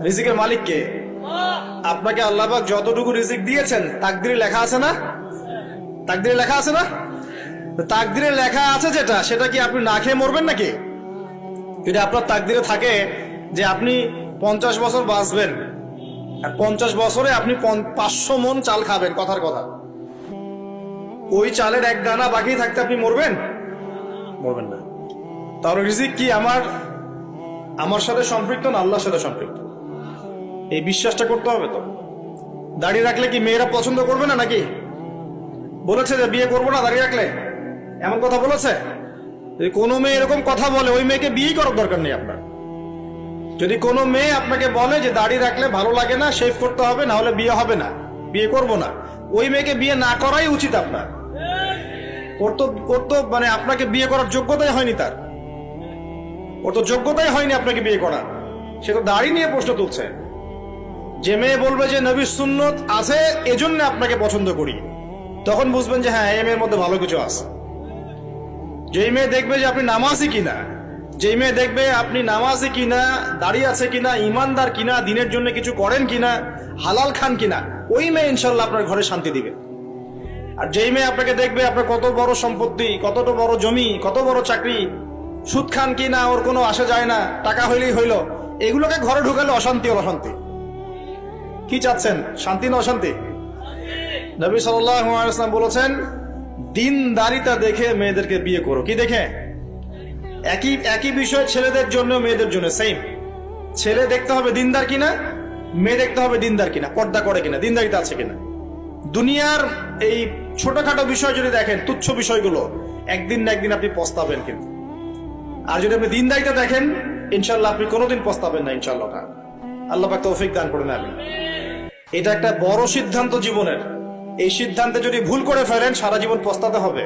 রিজিকের মালিক কে? আপনাকে আল্লাহ পাক যতটুকু রিজিক দিয়েছেন তাকদিরে লেখা আছে না? তাকদিরে লেখা আছে না? তাকদিরে লেখা আছে যেটা, সেটা কি আপনি না খেয়ে মরবেন নাকি? যদি আপনার তাকদিরে থাকে যে আপনি 50 বছর বাঁচবেন, আর 50 বছরে আপনি 500 মন চাল খাবেন, কথার কথা, ওই চালের এক দানা বাকি থাকতে আপনি মরবেন? মরবেন না। তাহলে রিজিক কি আমার সাথে সম্পৃক্ত না আল্লাহর সাথে সম্পৃক্ত? এই বিশ্বাসটা করতে হবে। তো দাড়ি রাখলে কি মেয়েরা পছন্দ করবে না নাকি? বলেছে যে বিয়ে করবো না দাড়ি রাখলে, এমন কথা বলেছে? যদি কোনো মেয়ে এরকম কথা বলে, ওই মেয়েকে বিয়ে করার দরকার নেই আপনার। যদি কোনো মেয়ে আপনাকে বলে যে দাড়ি রাখলে ভালো লাগে না, শেভ করতে হবে, না হলে বিয়ে হবে না, বিয়ে করবো না, ওই মেয়েকে বিয়ে না করাই উচিত আপনার। ওর তো মানে আপনাকে বিয়ে করার যোগ্যতাই হয়নি, ওর তো যোগ্যতাই হয়নি আপনাকে বিয়ে করার। সে তো দাড়ি নিয়ে প্রশ্ন তুলছে। যে মেয়ে বলবে যে নবীর সুন্নত আছে এজন্য আপনাকে পছন্দ করি, তখন বুঝবেন যে হ্যাঁ, এই মেয়ের মধ্যে ভালো কিছু আছে। যেই মেয়ে দেখবে যে আপনি নামাজি কিনা, যেই মেয়ে দেখবে আপনি নামাজি কিনা, দাড়ি আছে কিনা, ইমানদার কিনা, দিনের জন্য কিছু করেন কিনা, হালাল খান কিনা, ওই মেয়ে ইনশাল্লাহ আপনার ঘরে শান্তি দিবে। আর যেই মেয়ে আপনাকে দেখবে আপনার কত বড় সম্পত্তি, কতটা বড় জমি, কত বড় চাকরি, সুদ খান কিনা ওর কোনো আসা যায় না, টাকা হইলেই হইল, এগুলোকে ঘরে ঢুকালে অশান্তি। অশান্তি কি চাচ্ছেন, শান্তি না অশান্তি? নবী সাল্লাল্লাহু আলাইহি ওয়াসাল্লাম বলেছেন, দিনদারিতা দেখে মেয়েদেরকে বিয়ে করো। কি দেখে? একই বিষয় ছেলেদের জন্য মেয়েদের জন্য সেম। ছেলে দেখতে হবে দিনদার কিনা, মেয়ে দেখতে হবে দিনদার কিনা, পর্দা করে কিনা, দিনদারিতা আছে কিনা। দুনিয়ার এই ছোটখাটো বিষয় যদি দেখেন, তুচ্ছ বিষয়গুলো, একদিন না একদিন আপনি পস্তাবেন কিন্তু। আর যদি আপনি দিনদারিতা দেখেন, ইনশাল্লাহ আপনি কোনোদিন পস্তাবেন না ইনশাল্লাহ। আল্লাহ পাক তৌফিক দান করুন। আমি এটা একটা বড় সিদ্ধান্ত জীবনের। এই সিদ্ধান্তে যদি ভুল করে ফেলেন, সারা জীবন পস্তাতে হবে।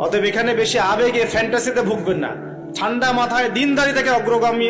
অতএব এখানে বেশি আবেগে, ফ্যান্টাসিতে ভুগবেন না। ঠান্ডা মাথায় দিনদারিতাকে অগ্রগামী